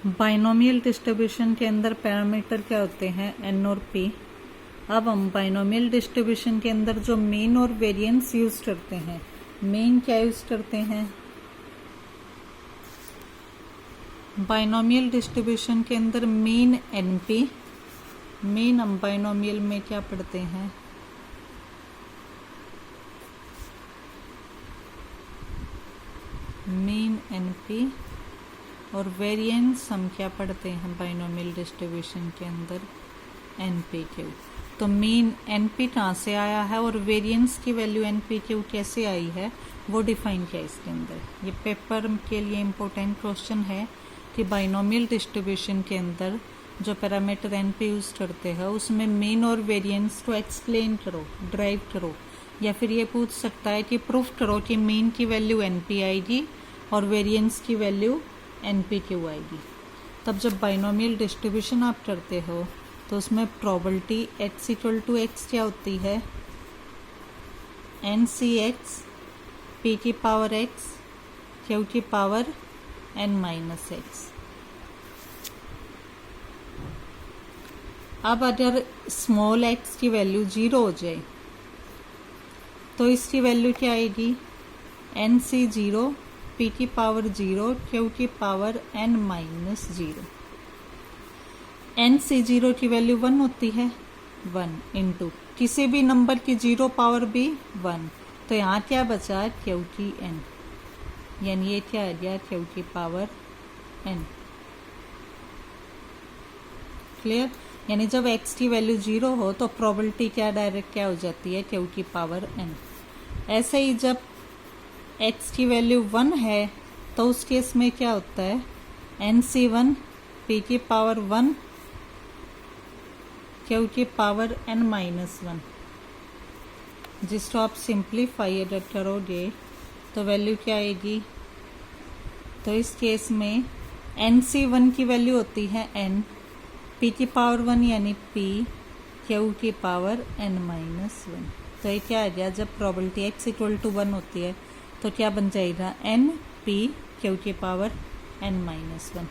Binomial distribution के अंदर parameter क्या होते हैं, एन और पी। अब हम बाइनोमियल डिस्ट्रीब्यूशन के अंदर जो मीन और वेरिएंस यूज करते हैं, मीन क्या यूज करते हैं बाइनोमियल डिस्ट्रीब्यूशन के अंदर, मीन एनपी। मीन हम बाइनोमियल में क्या पढ़ते हैं, मीन एनपी, और वेरिएंस हम क्या पढ़ते हैं बाइनोमियल डिस्ट्रीब्यूशन के अंदर, एनपी क्यू। तो मीन एनपी कहाँ से आया है और वेरिएंस की वैल्यू एनपी क्यू कैसे आई है वो डिफाइन किया इसके अंदर। ये पेपर के लिए इम्पोर्टेंट क्वेश्चन है कि बाइनोमियल डिस्ट्रीब्यूशन के अंदर जो पैरामीटर एनपी यूज करते हैं उसमें मीन और वेरिएंस को एक्सप्लेन करो, ड्राइव करो, या फिर ये पूछ सकता है कि प्रूफ करो कि मीन की वैल्यू एनपी आएगी और वेरिएंस की वैल्यू एनपी क्यू आएगी। तब जब बाइनोमियल डिस्ट्रीब्यूशन आप करते हो तो उसमें probability x equal to x क्या होती है, एन सी एक्स पी की पावर एक्स क्यू की पावर एन माइनस एक्स। अब अगर स्मॉल एक्स की वैल्यू 0 हो जाए तो इसकी वैल्यू क्या आएगी, एन सी 0 पी की पावर 0 क्यू की power n minus 0। N C 0 की वैल्यू 1 होती है, 1 इंटू किसी भी नंबर की 0 पावर भी 1, तो यहाँ क्या बचा, क्यू की एन, यानी ये क्या आ गया, क्यू की पावर एन। क्लियर। यानी जब x की वैल्यू 0 हो तो प्रोबेबिलिटी क्या डायरेक्ट क्या हो जाती है, क्यू की पावर n। ऐसे ही जब x की वैल्यू 1 है तो उस केस में क्या होता है, एन सी 1 पी की पावर 1 क्यू की पावर n माइनस 1। जिसको आप सिंप्लीफाई अगर करोगे तो वैल्यू क्या आएगी, तो इस केस में एन सी 1 की वैल्यू होती है n, p की पावर 1 यानी p, q की पावर n माइनस 1। तो ये क्या आ गया, जब प्रोबेबिलिटी x इक्वल टू 1 होती है तो क्या बन जाएगा, n p q की पावर n माइनस 1।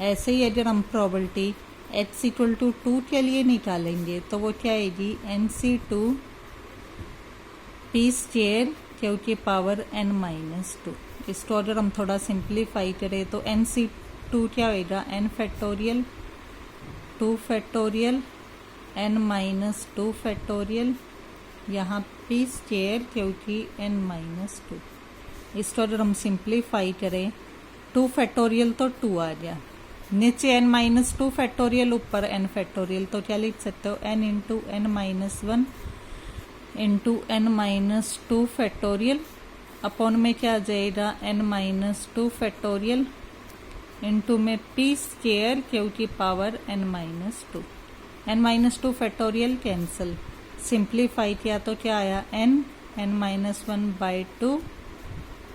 ऐसे ही अगर हम प्रोबेबिलिटी x इक्वल टू 2 के लिए निकालेंगे तो वो क्या आएगी, n C 2 p square q की पावर n माइनस 2। इसको अगर हम थोड़ा सिंप्लीफाई करें तो एन सी 2 क्या होएगा, n factorial 2 factorial n minus 2 factorial, यहाँ p स्क्वायर क्यू की n माइनस 2। इसको अगर हम सिंप्लीफाई करें 2 फैक्टोरियल तो 2 आ गया, नीचे n माइनस 2 फैक्टोरियल ऊपर n फैक्टोरियल, तो क्या लिख सकते हो, n into n minus 1 into n minus 2 factorial upon में क्या आ जाएगा, n माइनस 2 फैक्टोरियल इंटू में p स्क्वायर क्यू की power n minus 2। n minus 2 factorial cancel, simplify किया तो क्या आया, n minus 1 by 2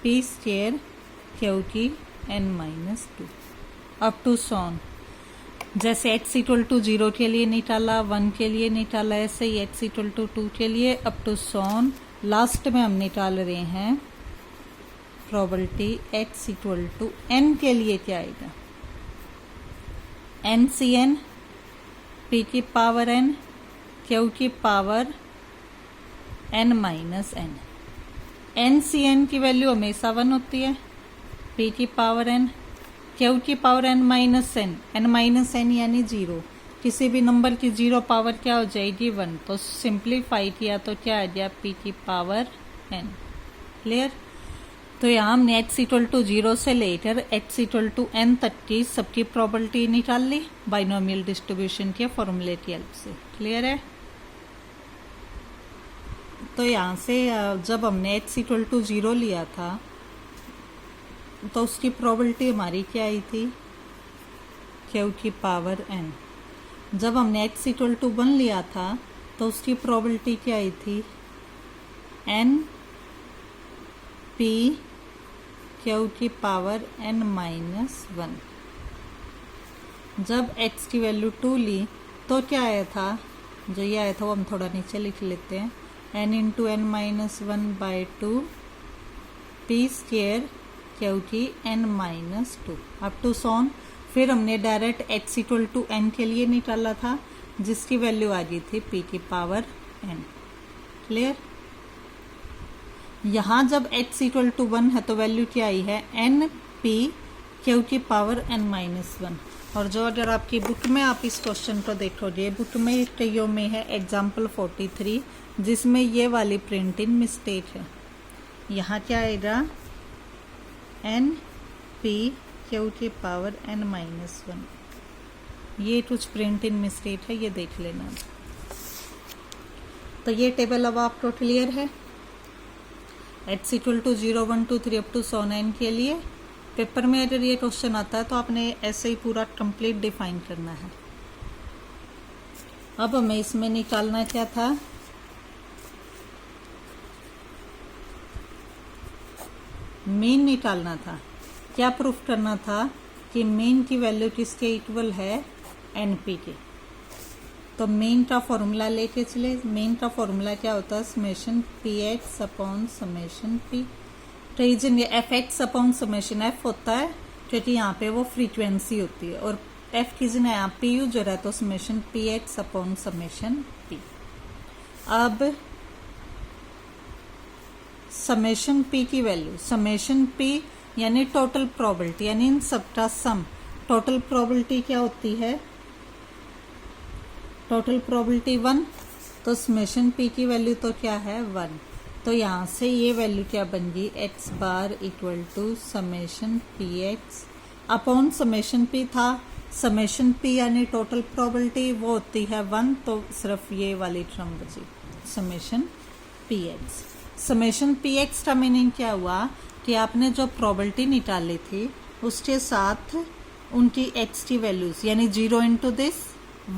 p square q की n minus 2 up to so on. जैसे x इक्वल टू 0 के लिए निकाला, 1 के लिए निकाला, ऐसे ही x इक्वल टू 2 के लिए अप टू सॉन। लास्ट में हम निकाल रहे हैं probability x equal to n के लिए क्या आएगा, एन सी एन पी की पावर n क्यू की power n minus n। N C n की वैल्यू हमेशा 1 होती है, p की पावर n क्यू की पावर n माइनस n यानी 0, किसी भी नंबर की 0 पावर क्या हो जाएगी, 1। तो सिंप्लीफाई किया तो क्या आ गया, p की पावर n। क्लियर। तो यहाँ हमने x इक्वल टू 0 से लेकर x इक्वल टू n तक की सबकी प्रोबेबिलिटी निकाल ली बाइनोमियल डिस्ट्रीब्यूशन के फॉर्मूले की हेल्प से। क्लियर है। तो यहाँ से जब हमने x इक्वल टू 0 लिया था तो उसकी प्रोबेबिलिटी हमारी क्या आई थी, q की पावर n। जब हमने x इक्वल टू 1 लिया था तो उसकी प्रोबेबिलिटी क्या आई थी, n p q की पावर n माइनस 1। जब x की वैल्यू 2 ली तो क्या आया था, जो ये आया था वो हम थोड़ा नीचे लिख लेते हैं, n into n minus 1 by 2 p square q की n minus 2 up to so on फिर हमने direct h equal to n के लिए निकाला था, जिसकी वैल्यू आ गई थी p की पावर n। क्लियर? यहाँ जब h इक्वल टू 1 है तो वैल्यू क्या आई है, n p q की पावर n माइनस 1। और जो अगर आपकी बुक में आप इस क्वेश्चन को देखोगे, बुक में कईयों में है एग्जाम्पल 43, जिसमें ये वाली प्रिंटिंग मिस्टेक है। यहाँ क्या आएगा, n p q की पावर n माइनस 1। ये कुछ प्रिंटिंग मिस्टेक है, ये देख लेना। तो ये टेबल अब आपको क्लियर है। h equal to 0 1 2 3 up to 9 के लिए पेपर में अगर ये क्वेश्चन आता है तो आपने ऐसे ही पूरा कंप्लीट डिफाइन करना है। अब हमें इसमें निकालना क्या था, मीन निकालना था। क्या प्रूफ करना था कि मीन की वैल्यू किसके इक्वल है, एनपी के। तो मीन का फॉर्मूला लेके चले। मीन का फॉर्मूला क्या होता है, summation P x upon summation P. तो ये F x upon summation F होता है, क्योंकि यहाँ पे वो फ्रीक्वेंसी होती है, और एफ की जगह यहाँ पी यूज हो रहा है, तो summation P x upon summation P. अब समेशन पी की वैल्यू, समेशन पी यानी टोटल प्रोबेबिलिटी, यानी इन सबका सम। टोटल प्रोबेबिलिटी क्या होती है, टोटल प्रोबेबिलिटी 1, तो समेशन पी की वैल्यू तो क्या है 1। तो यहाँ से ये वैल्यू क्या बन गई, x bar equal to summation P x upon summation p था। समेशन पी यानी टोटल प्रोबेबिलिटी वो होती है 1, तो सिर्फ ये वाली टर्म बची, summation P x. Summation P x का मीनिंग क्या हुआ कि आपने जो प्रोबेबिलिटी निकाली थी उसके साथ उनकी एक्स की वैल्यूज, यानी 0 into this,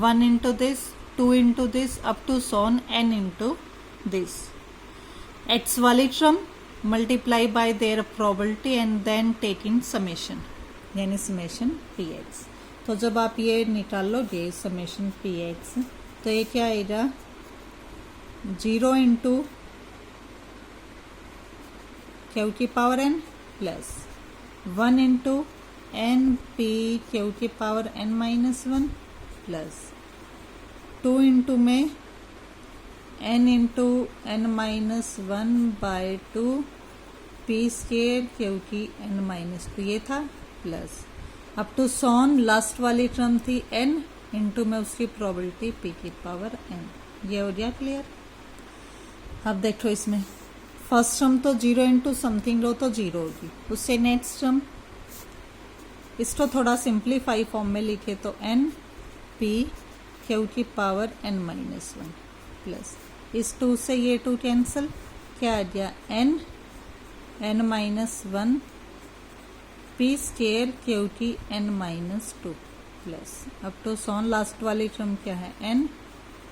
1 into this, 2 into this, up to so on n into this. X वाली term multiply by their probability and then taking summation, यानी समेशन पी एक्स। तो जब आप ये निकालोगे समेशन पी एक्स, तो ये क्या आएगा, 0 इंटू क्यू की power n plus 1 into N P Q की power n minus 1 plus 2 into में n into n minus 1 by 2 P square Q की n माइनस 2, ये था plus up to so on last वाली टर्म थी n इंटू में उसकी प्रोबेबिलिटी p की पावर n। ये हो गया क्लियर। अब देखो इसमें फर्स्ट टर्म तो 0 इंटू समथिंग लो तो 0 होगी, उससे नेक्स्ट टर्म, इसको थोड़ा सिंप्लीफाई फॉर्म में लिखे तो n p क्यू की पावर n माइनस 1 प्लस इस 2 से ये 2 कैंसिल, क्या आ गया n minus 1 P square Q की n माइनस 2 प्लस अब टू सोन लास्ट वाली टर्म क्या है n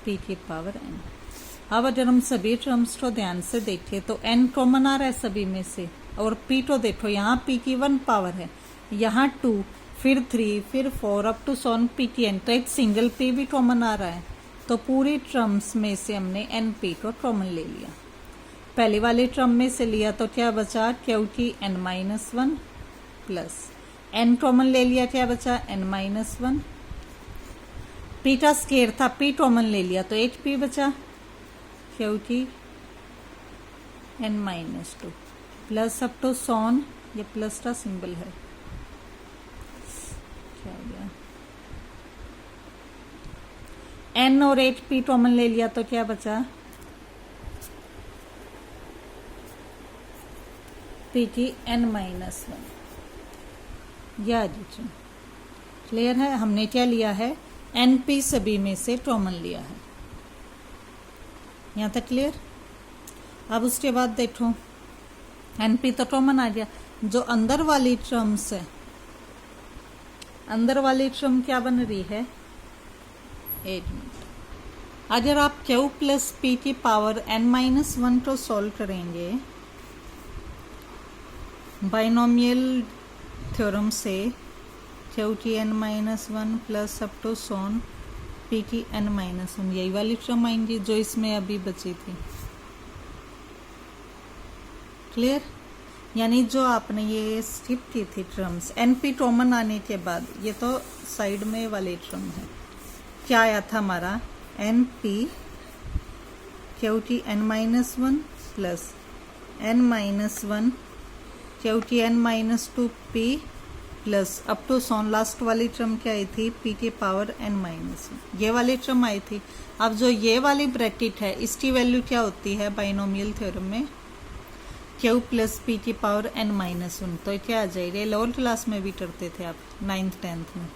p की पावर n। अब अगर हम सभी टर्म्स को ध्यान से देखें तो n कॉमन आ रहा है सभी में से, और p तो देखो यहाँ p की 1 पावर है, यहाँ 2, फिर 3, फिर 4, अप टू सोन p की n, तो एक सिंगल p भी कॉमन आ रहा है। तो पूरी टर्म्स में से हमने एन पी को कॉमन ले लिया। पहली वाली टर्म में से लिया तो क्या बचा, क्यू की n minus 1 plus n common ले लिया, क्या बचा n माइनस 1। पी का स्केयर था, p कॉमन ले लिया तो एक p बचा, क्यू की n minus 2 plus up to so on, ये प्लस का सिंबल है, क्या हो गया, n और 8p कॉमन ले लिया तो क्या बचा, p की n माइनस 1। या जी क्लियर है। हमने क्या लिया है, np सभी में से कॉमन लिया है। यहाँ तक क्लियर। अब उसके बाद देखो np तो कॉमन आ गया, जो अंदर वाली टर्म्स है, अंदर वाली टर्म क्या बन रही है, 8 मिनट। अगर आप q प्लस p की पावर n माइनस 1 को सॉल्व करेंगे बाइनोमियल थ्योरम से, q की n minus 1 plus up to so on p की n माइनस 1, यही वाली टर्म आएंगी जो इसमें अभी बची थी। क्लियर। यानी जो आपने ये स्किप की थी टर्म्स, NP कॉमन आने के बाद ये तो साइड में वाले टर्म है, क्या आया था हमारा NP क्योंकि n-1 प्लस n-1 क्योंकि n-2 p plus up to so on last वाली टर्म क्या आई थी p की पावर n-1, ये वाली टर्म आई थी। अब जो ये वाली ब्रैकेट है इसकी वैल्यू क्या होती है बाइनोमियल थ्योरम में, q प्लस p की पावर n-1, तो क्या आ जाएगा, लोअर क्लास में भी करते थे आप 9th 10th में,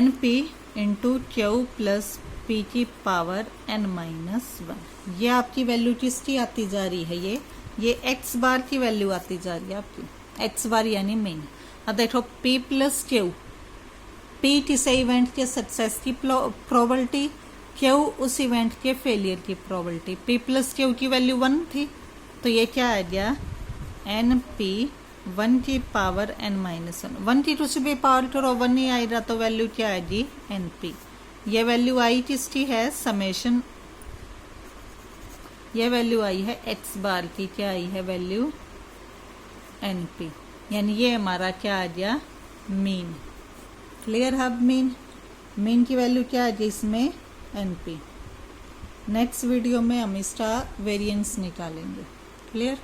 np into Q plus p की पावर n-1, ये आपकी वैल्यू किसकी आती जा रही है, ये x बार की वैल्यू आती जा रही है आपकी, x बार यानी मेन। अब देखो p प्लस क्यू, p किसी इवेंट के सक्सेस की प्रोबेबिलिटी, q उस इवेंट के फेलियर की प्रोबेबिलिटी, p प्लस क्यू की वैल्यू 1 थी, तो ये क्या आ गया NP 1 की पावर n-1, 1 की कुछ भी पावर करो 1 नहीं आएगा तो वैल्यू क्या आएगी NP। ये वैल्यू आई किसकी है समेशन, ये वैल्यू आई है x बार की, क्या आई है वैल्यू NP, यानी ये हमारा क्या आ गया मीन। क्लियर है, अब मीन की वैल्यू क्या आ गई इसमें NP। नेक्स्ट वीडियो में हम इसका वेरिएंस निकालेंगे। क्लियर।